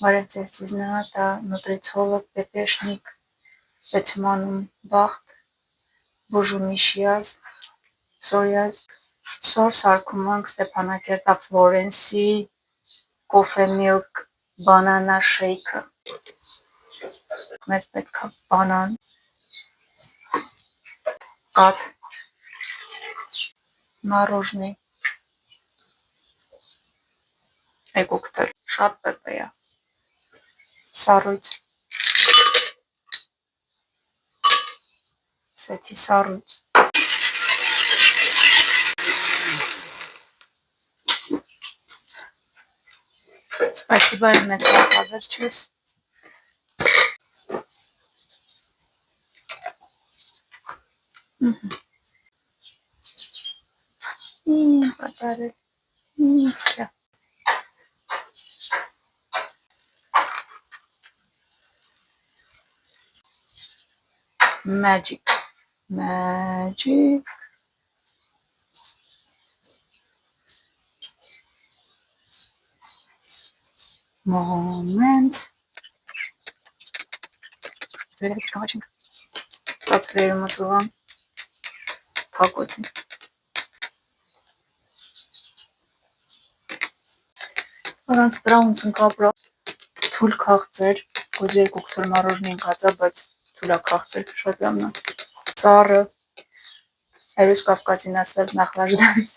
Варя это нутрициолог, пепешник, Бетманом Бахт, Բուժումիշիազ, Սորիազ, Սոր սարքում ենք Ստեփանակերտա Ֆլորենսի Coffee Milk Banana Shake-ը։ Մեզ պետք է բանան, կաթ, մороженое, կոկտեյլ, շատ պետք է, սառույց, սեթի սառույց։ Спасибо, մեզ պատվերչես։ Պատարել, ինձ Magic, magic. Moment. Վերևից կհաչենք, տաց վերումը ծուղան, պակոտին։ Առանց դրա ոնց ընկաբրա, թուլ քաղցեր, ոզ երկուք թուլ մороженое ընկածա, բայց թուլա քաղցեր, շատ լամնա։ Ծառը, Հերուս Կավկասին ասած նախլաժդարից։